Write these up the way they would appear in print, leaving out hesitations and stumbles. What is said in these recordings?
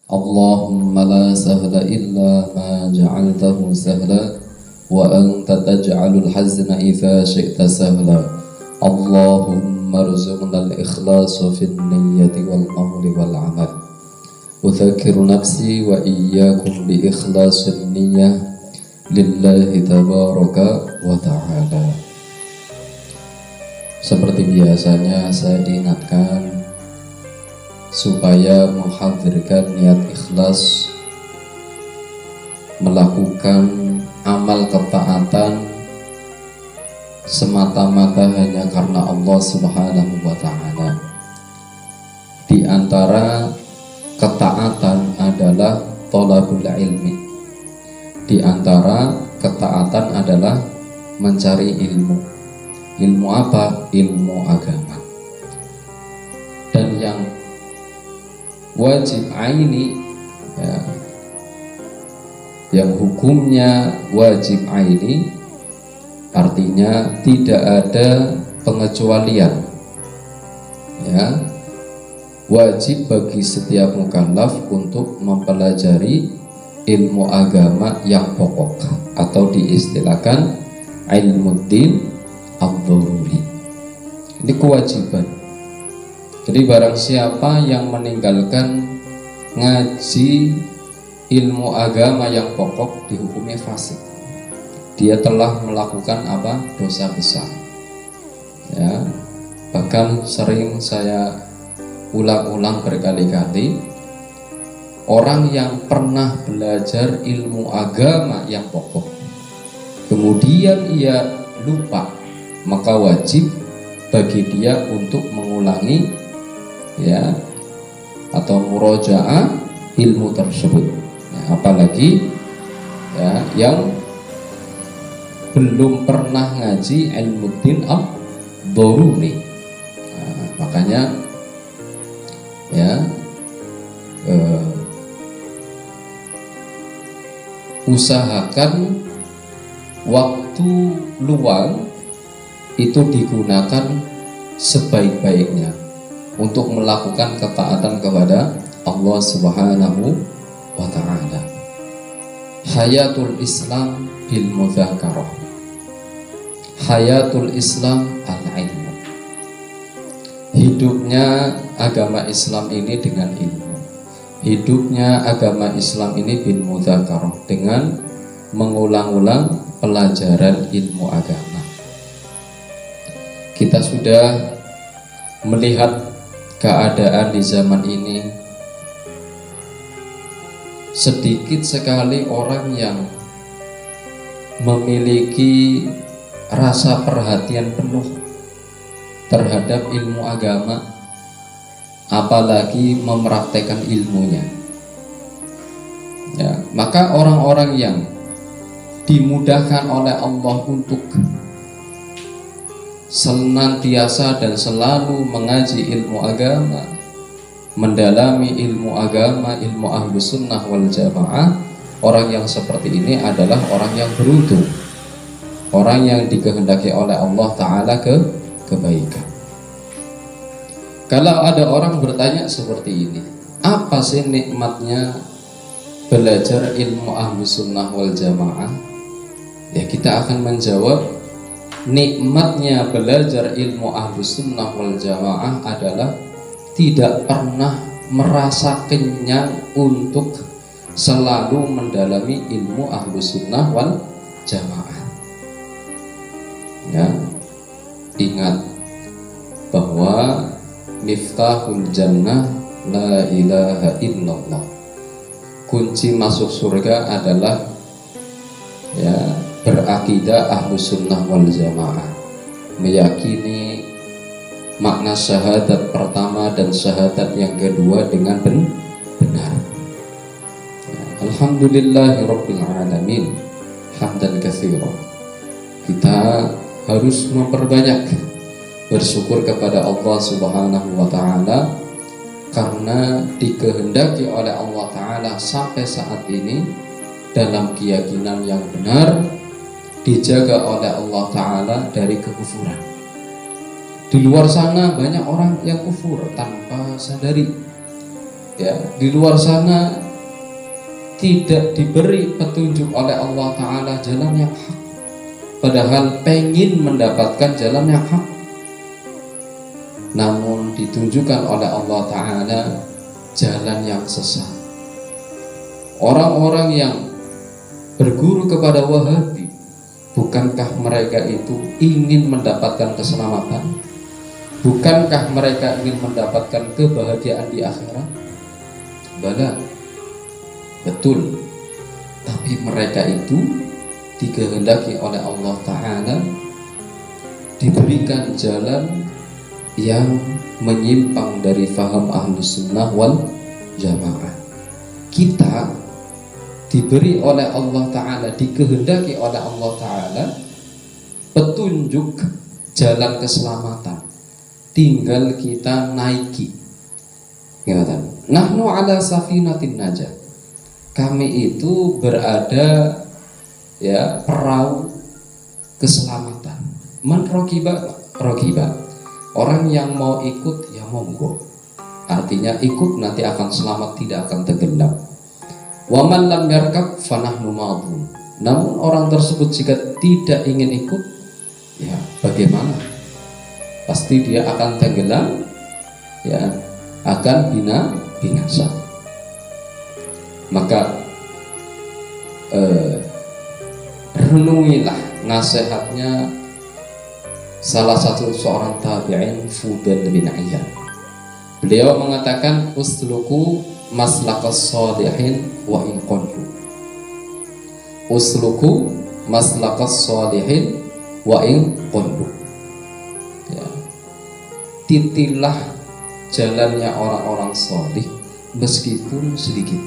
Allahumma la sahla illa ma ja'altahu sahla wa anta taj'alul hazna idza syi'ta sahla. Allahumma rzuqna al-ikhlasa fin niyyati wal qawli wal 'amal. Udzakiru nafsi wa iyyakum bi ikhlasin niyyah lillahi tabaraka wa ta'ala. Seperti biasanya saya ingatkan supaya menghadirkan niat ikhlas melakukan amal ketaatan semata-mata hanya karena Allah Subhanahu wa ta'ala. Di antara ketaatan adalah thalabul ilmi. Di antara ketaatan adalah mencari ilmu. Ilmu apa? Ilmu agama. Dan yang wajib aini ya, yang hukumnya wajib aini artinya tidak ada pengecualian ya, wajib bagi setiap mukallaf untuk mempelajari ilmu agama yang pokok atau diistilahkan ilmu din ad-daruri. Ini kewajiban. Jadi barang siapa yang meninggalkan ngaji ilmu agama yang pokok dihukumi fasik. Dia telah melakukan apa? Dosa besar. Ya. Bahkan sering saya ulang-ulang berkali-kali, orang yang pernah belajar ilmu agama yang pokok kemudian ia lupa, maka wajib bagi dia untuk mengulangi ya atau murojaah ilmu tersebut ya, apalagi ya yang belum pernah ngaji ilmu din ad-daruri. Nah, makanya ya usahakan waktu luang itu digunakan sebaik-baiknya untuk melakukan ketaatan kepada Allah Subhanahu wa ta'ala. Hayatul Islam bil mudzakarah. Hayatul Islam al-ilmu. Hidupnya agama Islam ini dengan ilmu. Hidupnya agama Islam ini bil mudzakarah, dengan mengulang-ulang pelajaran ilmu agama. Kita sudah melihat keadaan di zaman ini, sedikit sekali orang yang memiliki rasa perhatian penuh terhadap ilmu agama, apalagi mempraktekkan ilmunya ya. Maka orang-orang yang dimudahkan oleh Allah untuk senantiasa dan selalu mengaji ilmu agama, mendalami ilmu agama, ilmu ahlus sunnah wal jamaah, orang yang seperti ini adalah orang yang beruntung, orang yang dikehendaki oleh Allah Ta'ala kebaikan. Kalau ada orang bertanya seperti ini, apa sih nikmatnya belajar ilmu ahlus sunnah wal jamaah? Ya, kita akan menjawab, nikmatnya belajar ilmu ahlus sunnah wal jamaah adalah tidak pernah merasa kenyang untuk selalu mendalami ilmu ahlus sunnah wal jamaah ya. Ingat bahwa miftahul jannah la ilaha illallah. Kunci masuk surga adalah ya berakidah ahlus sunnah wal jamaah, meyakini makna syahadat pertama dan syahadat yang kedua dengan benar ya. Alhamdulillahirabbil alamin hamdan katsiran. Kita harus memperbanyak bersyukur kepada Allah Subhanahu wa ta'ala, karena dikehendaki oleh Allah Ta'ala sampai saat ini dalam keyakinan yang benar, dijaga oleh Allah Ta'ala dari kekufuran. Di luar sana banyak orang yang kufur tanpa sadari. ya, di luar sana tidak diberi petunjuk oleh Allah Ta'ala jalan yang hak, padahal pengen mendapatkan jalan yang hak, namun ditunjukkan oleh Allah Ta'ala jalan yang sesat. Orang-orang yang berguru kepada Wahabi, bukankah mereka itu ingin mendapatkan keselamatan? Bukankah mereka ingin mendapatkan kebahagiaan di akhirat? Bala, betul. Tapi mereka itu dikehendaki oleh Allah Ta'ala diberikan jalan yang menyimpang dari faham Ahlus Sunnah wal Jamaah. Kita diberi oleh Allah Ta'ala, dikehendaki oleh Allah Ta'ala petunjuk jalan keselamatan, tinggal kita naiki. Nahnu ala safinatin najah, kami itu berada, ya, perahu keselamatan. Man rokiba, orang yang mau ikut ya monggo, artinya ikut nanti akan selamat, tidak akan tenggelam. Wa man lam yarkab fanahnu madhun, namun orang tersebut jika tidak ingin ikut, ya bagaimana? Pasti dia akan tenggelam, ya, akan binasa. Maka renungilah nasihatnya salah satu seorang tabi'in, Fudail bin Iyad. Beliau mengatakan, usluku maslakas shalihin wa in qadru. Usluku maslakas shalihin wa in qadru. Ya. Titilah jalannya orang-orang salih meskipun sedikit.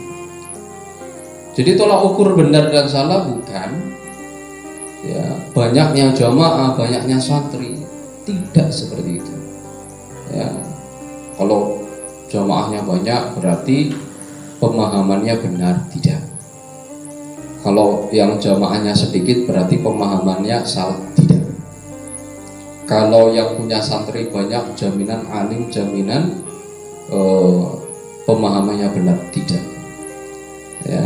Jadi tolak ukur benar dan salah bukan, ya, banyaknya jamaah, banyaknya santri, tidak seperti itu. Ya, kalau jamaahnya banyak berarti pemahamannya benar, tidak. Kalau yang jamaahnya sedikit berarti pemahamannya salah, tidak. Kalau yang punya santri banyak, jaminan alim, jaminan pemahamannya benar, tidak. Ya,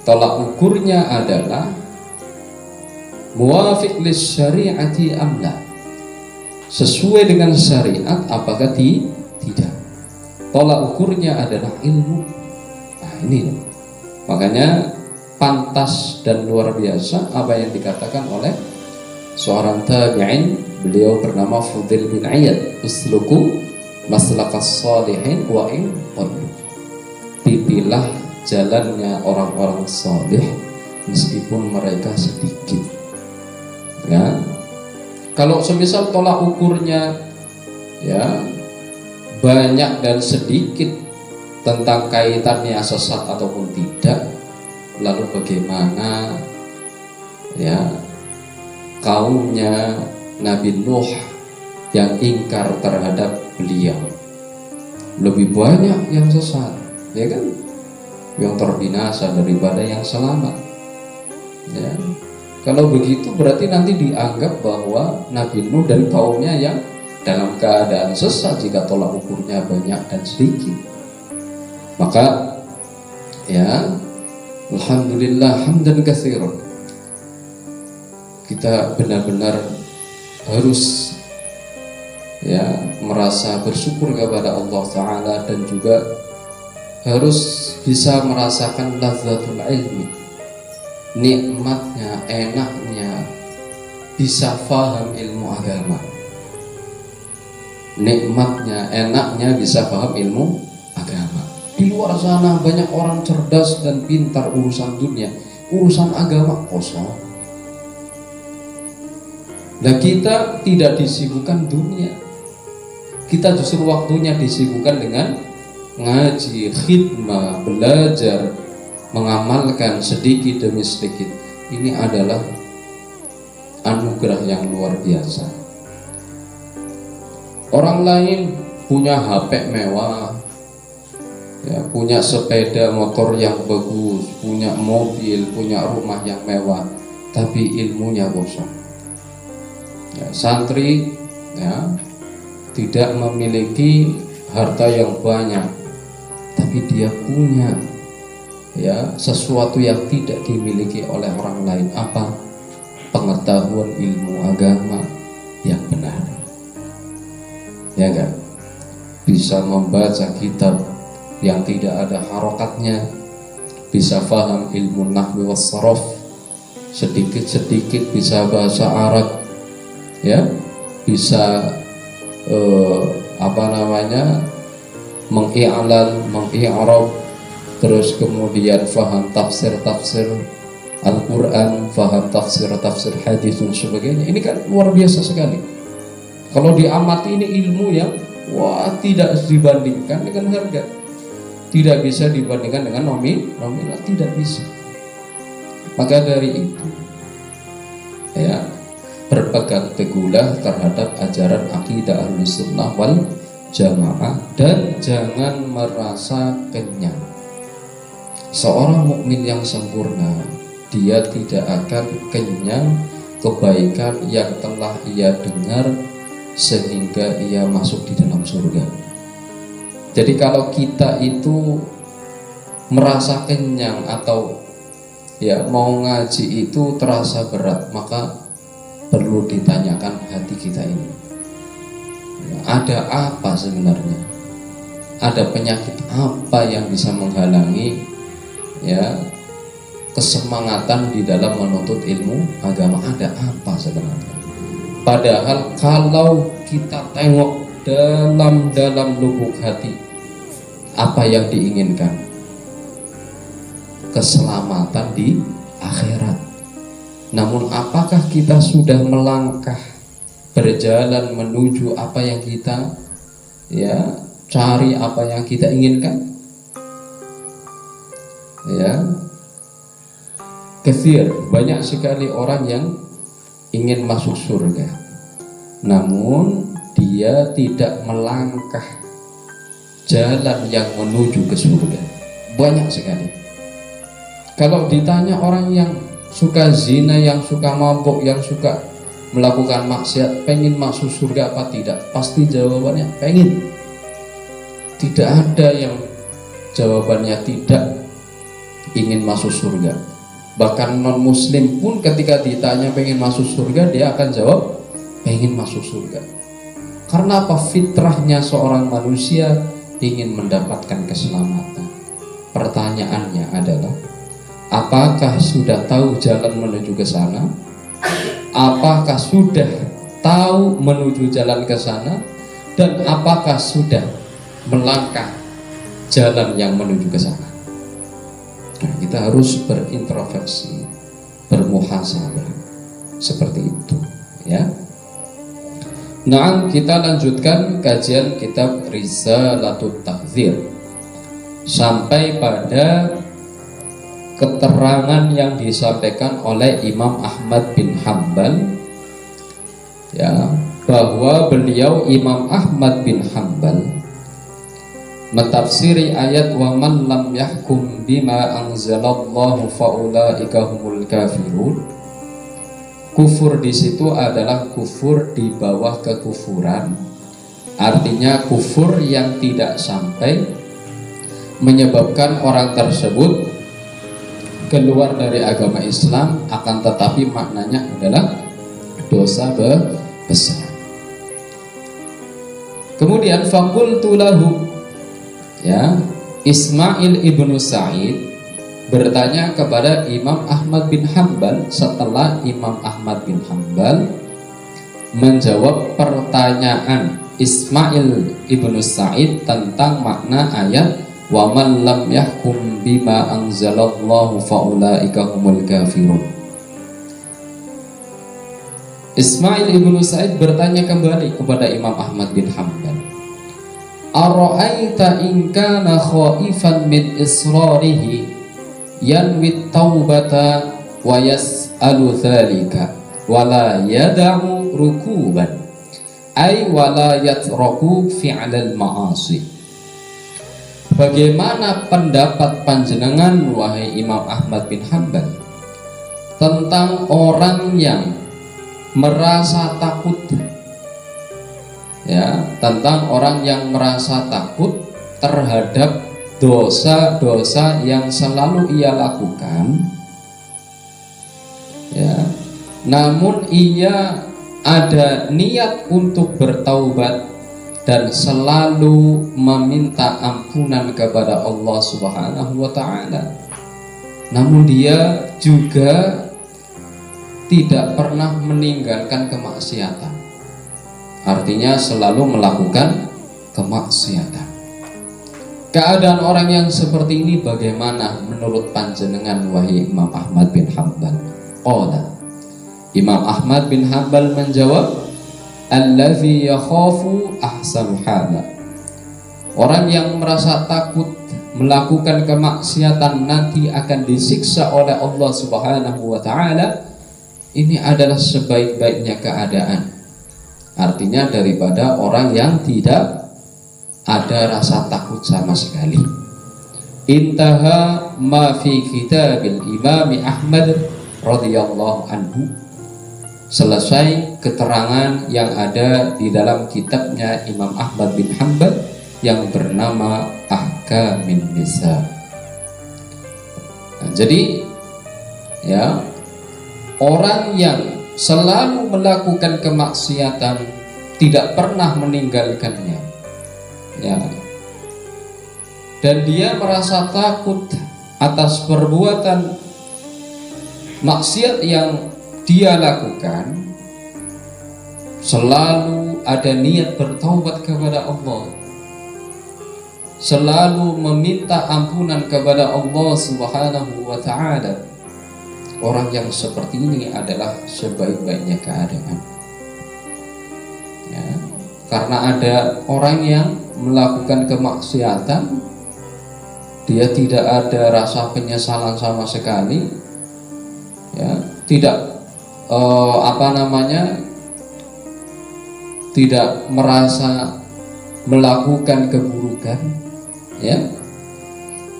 tolak ukurnya adalah muwafiq lis syari'ati amla, sesuai dengan syariat apakah tidak. Tolak ukurnya adalah ilmu. Nah ini, makanya pantas dan luar biasa apa yang dikatakan oleh seorang tabi'in, beliau bernama Fudail bin Iyad, usluku maslakas shalihin wa in qadru. Titilah jalannya orang-orang saleh meskipun mereka sedikit. Ya, kalau semisal tolak ukurnya, ya, banyak dan sedikit tentang kaitannya sesat ataupun tidak, lalu bagaimana, ya, kaumnya Nabi Nuh yang ingkar terhadap beliau? Lebih banyak yang sesat, ya kan, yang terbinasa daripada yang selamat. Ya, kalau begitu berarti nanti dianggap bahwa Nabi Nuh dan kaumnya yang dalam keadaan sesat jika tolak ukurnya banyak dan sedikit. Maka, ya, alhamdulillah hamdan katsiran, kita benar-benar harus, ya, merasa bersyukur kepada Allah Ta'ala dan juga harus bisa merasakan lazzatul ilmi, nikmatnya, enaknya bisa faham ilmu agama. Nikmatnya, enaknya bisa paham ilmu agama. Di luar sana banyak orang cerdas dan pintar urusan dunia, urusan agama kosong. Nah, kita tidak disibukkan dunia, kita justru waktunya disibukkan dengan ngaji, khidmah, belajar, mengamalkan sedikit demi sedikit. Ini adalah anugerah yang luar biasa. Orang lain punya HP mewah, ya, punya sepeda motor yang bagus, punya mobil, punya rumah yang mewah, tapi ilmunya kosong. Ya, santri, ya, tidak memiliki harta yang banyak, tapi dia punya sesuatu yang tidak dimiliki oleh orang lain. Apa? Pengetahuan ilmu agama yang benar. Ya kan? Bisa membaca kitab yang tidak ada harokatnya, bisa paham ilmu nahwi was saraf, sedikit-sedikit bisa bahasa Arab, ya, bisa mengi'lal, mengi'rab, terus kemudian faham tafsir Al-Quran, faham tafsir hadis dan sebagainya. Ini kan luar biasa sekali. Kalau diamati, ini ilmu yang tidak dibandingkan dengan harga, tidak bisa dibandingkan dengan nominal, tidak bisa. Maka dari itu, ya, berpegang teguhlah terhadap ajaran akidah Ahlussunnah wal Jamaah dan jangan merasa kenyang. Seorang mukmin yang sempurna, dia tidak akan kenyang kebaikan yang telah ia dengar sehingga ia masuk di dalam surga. Jadi kalau kita itu merasa kenyang atau mau ngaji itu terasa berat, maka perlu ditanyakan hati kita ini. Ada apa sebenarnya? Ada penyakit apa yang bisa menghalangi kesemangatan di dalam menuntut ilmu agama? Ada apa sebenarnya? Padahal kalau kita tengok dalam lubuk hati, apa yang diinginkan? Keselamatan di akhirat. Namun apakah kita sudah melangkah berjalan menuju apa yang kita cari, apa yang kita inginkan? Banyak sekali orang yang ingin masuk surga, namun dia tidak melangkah jalan yang menuju ke surga. Banyak sekali. Kalau ditanya orang yang suka zina, yang suka mabuk, yang suka melakukan maksiat, pengen masuk surga apa tidak? Pasti jawabannya pengen. Tidak ada yang jawabannya tidak ingin masuk surga. Bahkan non muslim pun ketika ditanya pengen masuk surga, dia akan jawab pengen masuk surga. Karena apa? Fitrahnya seorang manusia ingin mendapatkan keselamatan. Pertanyaannya adalah, apakah sudah tahu jalan menuju ke sana? Apakah sudah tahu menuju jalan ke sana? Dan apakah sudah melangkah jalan yang menuju ke sana? Nah, kita harus berintrospeksi, bermuhasabah seperti itu, ya. Nah, kita lanjutkan kajian kitab Risalatut Tahdzir sampai pada keterangan yang disampaikan oleh Imam Ahmad bin Hanbal, ya, bahwa beliau Imam Ahmad bin Hanbal mentafsiri ayat wa man lam yahkum bima anzalallahu faulaika humul kafirun. Kufur di situ adalah kufur di bawah kekufuran, artinya kufur yang tidak sampai menyebabkan orang tersebut keluar dari agama Islam, akan tetapi maknanya adalah dosa besar. Kemudian faqultu lahu, ya, Ismail ibnu Sa'id bertanya kepada Imam Ahmad bin Hanbal setelah Imam Ahmad bin Hanbal menjawab pertanyaan Ismail ibnu Sa'id tentang makna ayat wa man lam yahkum bima anzalallahu faulaika humul kafirun. Ismail ibnu Sa'id bertanya kembali kepada Imam Ahmad bin Hanbal, ara'aita in kana khaifan min israrihi yanwi taubata wa yas'alu dzalika wala yad'u rukuban ay wala yatraku fi'lal ma'asi. Bagaimana pendapat panjenengan wahai Imam Ahmad bin Hanbal tentang orang yang merasa takut, ya, tentang orang yang merasa takut terhadap dosa-dosa yang selalu ia lakukan, ya, namun ia ada niat untuk bertaubat dan selalu meminta ampunan kepada Allah Subhanahu wa taala. Namun dia juga tidak pernah meninggalkan kemaksiatan. Artinya selalu melakukan kemaksiatan. Keadaan orang yang seperti ini bagaimana menurut panjenengan wahai Imam Ahmad bin Hanbal? Imam Ahmad bin Hanbal menjawab, allazi yakhafu ahsanu hala. Orang yang merasa takut melakukan kemaksiatan nanti akan disiksa oleh Allah Subhanahu wa taala, ini adalah sebaik-baiknya keadaan. Artinya daripada orang yang tidak ada rasa takut sama sekali. Intaha ma fi kitabil Imam Ahmad radhiyallahu anhu. Selesai keterangan yang ada di dalam kitabnya Imam Ahmad bin Hanbal yang bernama Ahkamin Nisa. Nah, jadi ya, orang yang selalu melakukan kemaksiatan tidak pernah meninggalkannya, ya, dan dia merasa takut atas perbuatan maksiat yang dia lakukan, selalu ada niat bertaubat kepada Allah, selalu meminta ampunan kepada Allah Subhanahu wa taala. Orang yang seperti ini adalah sebaik-baiknya keadaan, ya, karena ada orang yang melakukan kemaksiatan, dia tidak ada rasa penyesalan sama sekali, ya, tidak tidak merasa melakukan keburukan, ya.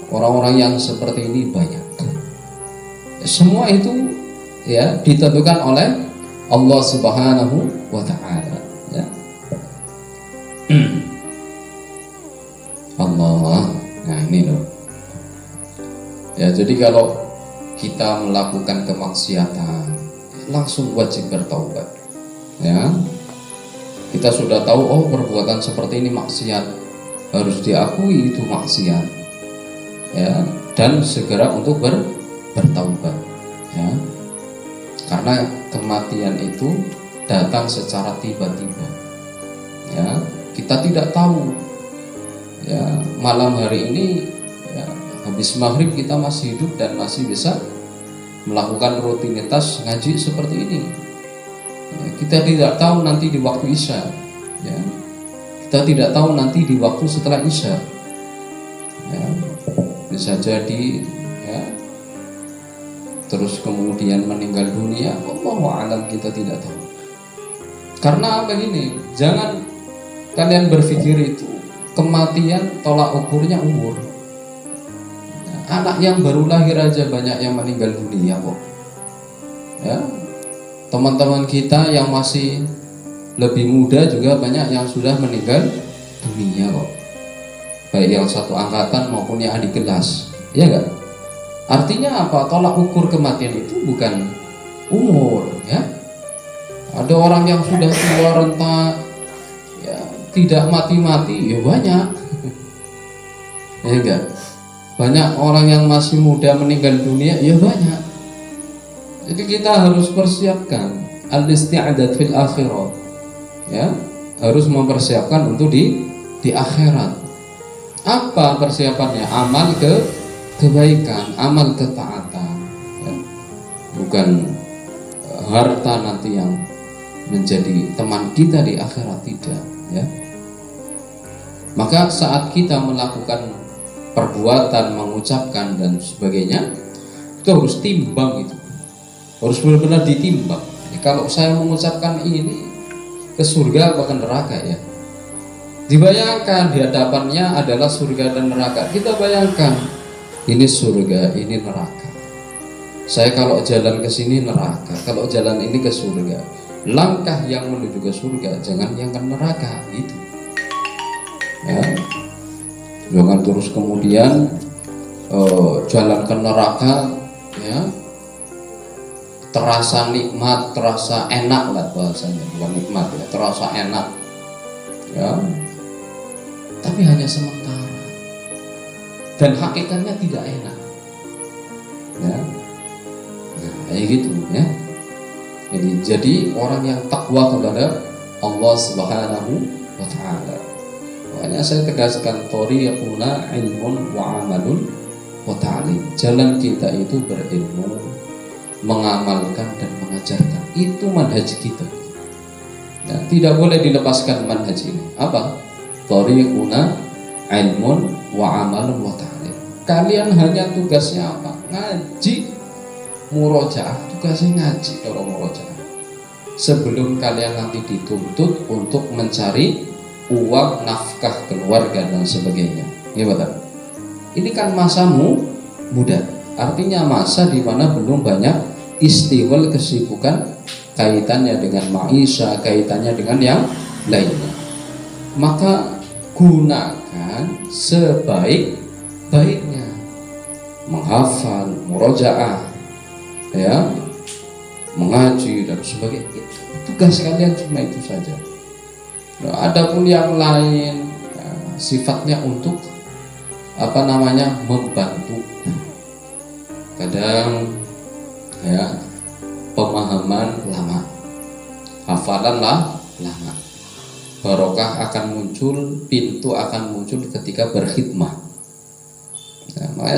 Orang-orang yang seperti ini banyak. Semua itu ya ditentukan oleh Allah Subhanahu wa taala, ya. Allah. Nah, ini loh. Ya, jadi kalau kita melakukan kemaksiatan, langsung wajib bertaubat, ya. Kita sudah tahu, oh, perbuatan seperti ini maksiat, harus diakui itu maksiat, ya, dan segera untuk bertaubat, ya, karena kematian itu datang secara tiba-tiba, ya. Kita tidak tahu, ya, malam hari ini, ya, habis maghrib kita masih hidup dan masih bisa melakukan rutinitas ngaji seperti ini, ya. Kita tidak tahu nanti di waktu isya, ya. Kita tidak tahu nanti di waktu setelah isya, ya. Bisa jadi, ya, terus kemudian meninggal dunia, Allahu a'lam, kita tidak tahu. Karena begini, jangan kalian berpikir itu kematian tolak ukurnya umur. Anak yang baru lahir aja banyak yang meninggal dunia kok, ya. Teman-teman kita yang masih lebih muda juga banyak yang sudah meninggal dunia kok, baik yang satu angkatan maupun yang adik kelas, ya enggak? Artinya apa? Tolak ukur kematian itu bukan umur, ya. Ada orang yang sudah tua renta, ya, tidak mati-mati, ya banyak. Ya enggak? Banyak orang yang masih muda meninggal dunia, ya banyak. Jadi kita harus persiapkan al-isti'adat fil akhirah, ya, harus mempersiapkan untuk di akhirat. Apa persiapannya? Amal kebaikan, amal ketaatan, ya. Bukan harta nanti yang menjadi teman kita di akhirat, tidak, ya. Maka saat kita melakukan perbuatan, mengucapkan dan sebagainya, itu harus timbang, itu harus benar-benar ditimbang. Ya, kalau saya mengucapkan ini ke surga atau ke neraka, ya, dibayangkan di hadapannya adalah surga dan neraka. Kita bayangkan, ini surga, ini neraka. Saya kalau jalan ke sini neraka, kalau jalan ini ke surga. Langkah yang menuju ke surga, jangan yang ke neraka, itu, ya. Jangan terus kemudian jalan ke neraka ya terasa nikmat, terasa enak lah bahasanya, bukan nikmat ya, terasa enak ya, tapi hanya sementara dan hakikatnya tidak enak ya. Nah, kayak gitu ya. Jadi orang yang takwa kepada Allah Subhanahu wa taala. Makanya saya tegaskan thoriquna ilmun wa amalun wa ta'lim. Jalan kita itu berilmu, mengamalkan dan mengajarkan. Itu manhaj kita. Nah, tidak boleh dilepaskan manhaj ini. Apa? Thoriquna ilmun wa amalun wa ta'lim. Kalian hanya tugasnya apa? Ngaji, murojaah. Tugasnya ngaji kalau murojaah. Sebelum kalian nanti dituntut untuk mencari uang, nafkah keluarga dan sebagainya. Ini kan masamu muda. Artinya masa di mana belum banyak istiwal kesibukan kaitannya dengan maisha, kaitannya dengan yang lainnya. Maka gunakan sebaik-baiknya menghafal, murojaah, ya, mengaji dan sebagainya. Itu tugas kalian cuma itu saja. Nah, adapun yang lain ya, sifatnya untuk membantu. Kadang ya pemahaman lama, hafalan lama, barokah akan muncul, pintu akan muncul ketika berkhidmah. Nah, makanya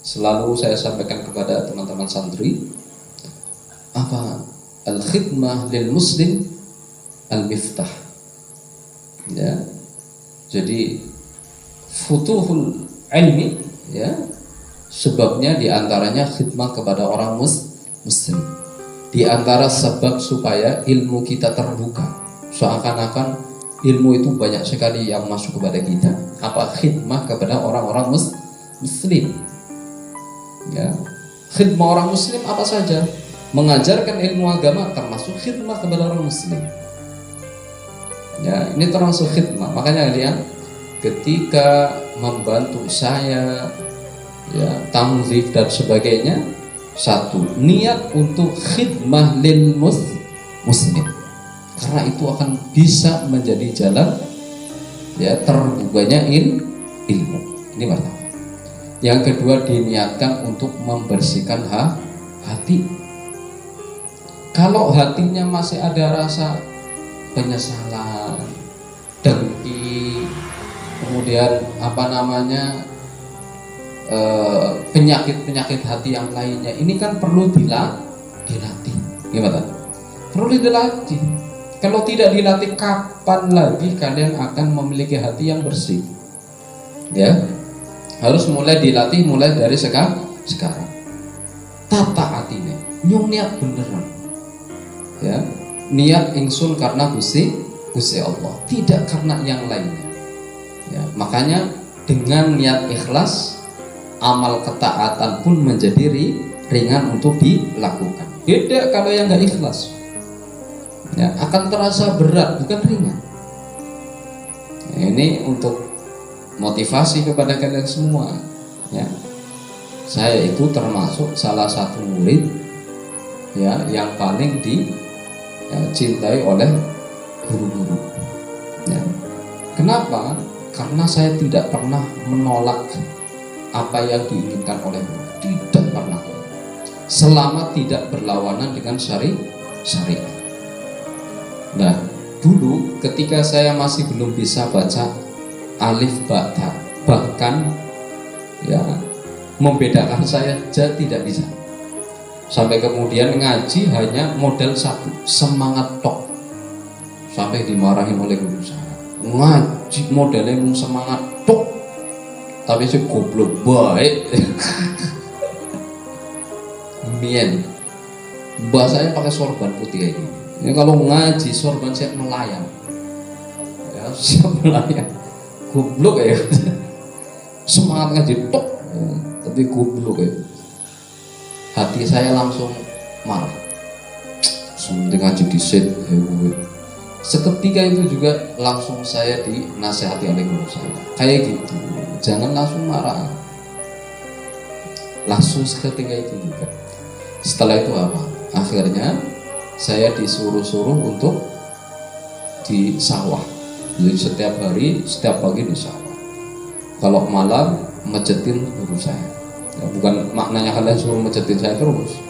selalu saya sampaikan kepada teman-teman santri, al-khidmah lil muslim al-miftah ya. Jadi futuhul ilmi ya, sebabnya diantaranya khidmah kepada orang muslim. Di antara sebab supaya ilmu kita terbuka, seakan-akan ilmu itu banyak sekali yang masuk kepada kita. Khidmah kepada orang-orang muslim ya. Khidmah orang muslim apa saja? Mengajarkan ilmu agama termasuk khidmah kepada orang muslim ya, ini termasuk khidmah. Makanya kalian ketika membantu saya ya, tamzif dan sebagainya, satu, niat untuk khidmah lil muslim, karena itu akan bisa menjadi jalan ya terbukanya ilmu. Ini pertama. Yang kedua, diniatkan untuk membersihkan hati. Kalau hatinya masih ada rasa penyesalan, dengki, kemudian penyakit-penyakit hati yang lainnya, ini kan perlu dilatih. Gimana? Perlu dilatih. Kalau tidak dilatih, kapan lagi kalian akan memiliki hati yang bersih? Ya, harus mulai dilatih, mulai dari sekarang. Tata hatinya, nyung niat beneran. Ya, niat ingsun karena Gusti Allah, tidak karena yang lainnya. Ya, makanya dengan niat ikhlas, amal ketaatan pun menjadi ringan untuk dilakukan. Beda kalau yang nggak ikhlas, ya, akan terasa berat, bukan ringan. Ya, ini untuk motivasi kepada kalian semua. Ya, saya itu termasuk salah satu murid ya yang paling dicintai oleh guru-guru. Ya. Kenapa? Karena saya tidak pernah menolak apa yang diinginkan oleh guru, tidak pernah, selama tidak berlawanan dengan syariat. Nah, dulu ketika saya masih belum bisa baca alif ba ta, bahkan ya membedakan saya tidak bisa. Sampai kemudian ngaji hanya modal satu, semangat tok. Sampai dimarahin oleh guru saya. Ngaji modelnya semangat tok, tapi si goblok baik. Mien, bahasanya pakai sorban putih ini. Ini kalau ngaji sorban siap melayang. Ya, siap melayang. Goblok ya. Semangat ngaji tok, tapi goblok ya. Hati saya langsung marah. Sementing ngaji disit, Seketika itu juga langsung saya dinasihati oleh guru saya. Kayak gitu, jangan langsung marah. Langsung seketika itu juga. Setelah itu apa? Akhirnya saya disuruh-suruh untuk di sawah. Jadi setiap hari, setiap pagi di sawah. Kalau malam mejetin guru saya. Ya, bukan maknanya kalian suruh mejetin saya terus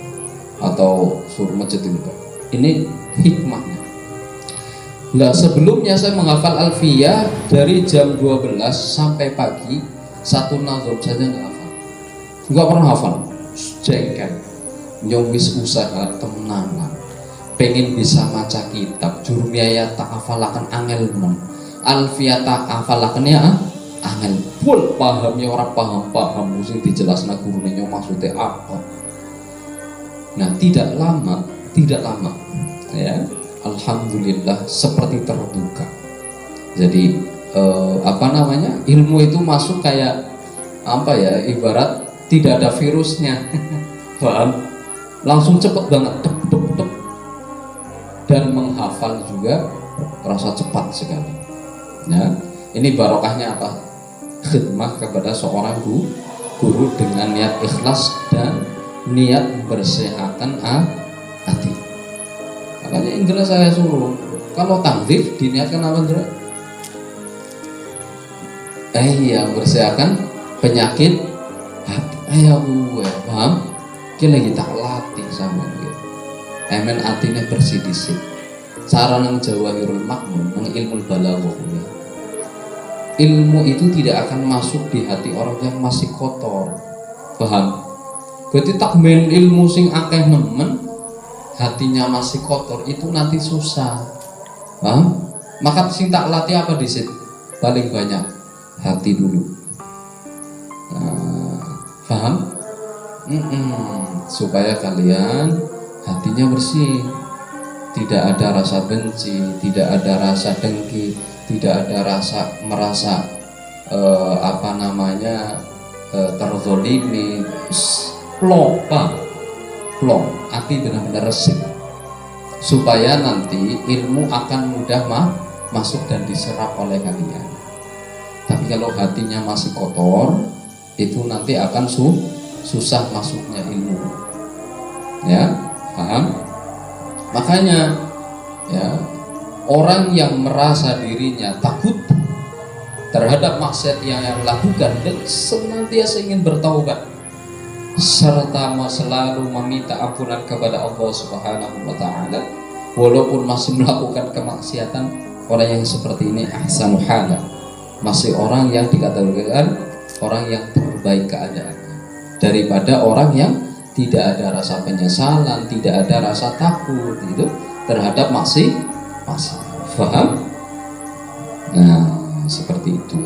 atau suruh mejetin enggak. Ini hikmahnya. Nah, sebelumnya saya menghafal Alfiyah dari jam 12 sampai pagi, satu nazom saja nggak pernah hafal. Jengkel, nyowis usaha temenanan, pengen bisa maca kitab, jurmiaya tak hafalakan angel mon, Alfiyah tak hafalakan ya angel pun pahamnya orang paham mesti dijelaskan gurunya maksudnya apa. Nah, tidak lama ya, alhamdulillah seperti terbuka. Jadi ilmu itu masuk kayak apa ya, ibarat tidak ada virusnya. Paham? Langsung cepet banget, dep. Dan menghafal juga rasa cepat sekali. Ya, ini barokahnya apa? Khidmah kepada seorang guru dengan niat ikhlas dan niat membersihkan hati. Makanya Indra saya suruh, kalau takdir diniatkan apa Indra? Iya, bersihkan penyakit hati. Ayo gue paham? Kita lagi tak latih sama dia. Emen hatinya bersih disik. Cara nang Jawahirul Maknun, nang ilmu balaghah. Ilmu itu tidak akan masuk di hati orang yang masih kotor. Paham? Berarti tak main ilmu sing akeh nemen, hatinya masih kotor, itu nanti susah. Paham? Maka sing tak latih apa disit? Paling banyak hati dulu. Nah, paham? Supaya kalian hatinya bersih, tidak ada rasa benci, tidak ada rasa dengki, tidak ada rasa merasa terzolimi, plong, hati benar-benar resik, supaya nanti ilmu akan mudah masuk dan diserap oleh kalian. Tapi kalau hatinya masih kotor, itu nanti akan susah masuknya ilmu. Ya, paham? Makanya ya, orang yang merasa dirinya takut terhadap maksiat yang lakukan dan senantiasa ingin bertaubat serta selalu meminta ampunan kepada Allah Subhanahu wa taala walaupun masih melakukan kemaksiatan, orang yang seperti ini ahsanu hala, masih orang yang dikatakan orang yang terbaik keadaannya daripada orang yang tidak ada rasa penyesalan, tidak ada rasa takut itu terhadap maksiat. Paham? Nah, seperti itu.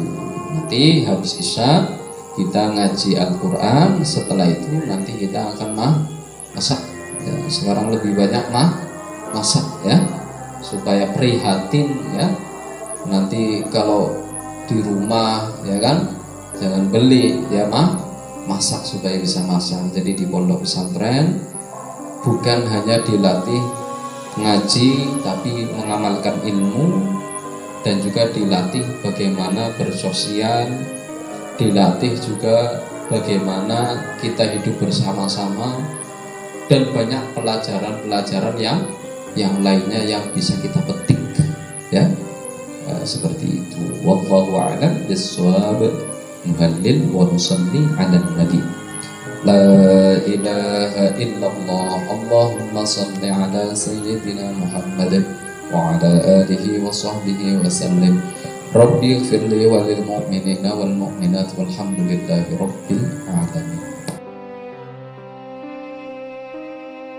Nanti habis Isya kita ngaji Al-Quran, setelah itu nanti kita akan masak ya, sekarang lebih banyak masak ya, supaya prihatin ya. Nanti kalau di rumah ya kan, jangan beli ya masak supaya bisa masak. Jadi di pondok pesantren bukan hanya dilatih ngaji, tapi mengamalkan ilmu dan juga dilatih bagaimana bersosial, dilatih juga bagaimana kita hidup bersama-sama, dan banyak pelajaran-pelajaran yang lainnya yang bisa kita petik ya, seperti itu. Wallahu a'lam bissawab. Muhallil wa nusalli 'alan nabi. La ilaha illallah. Allahumma salli 'ala sayyidina Muhammad wa 'ala alihi wa sahbihi wa sallim. Rabbi ighfirli wa lil mu'minina wal mu'minat walhamdulillahi rabbil alamin.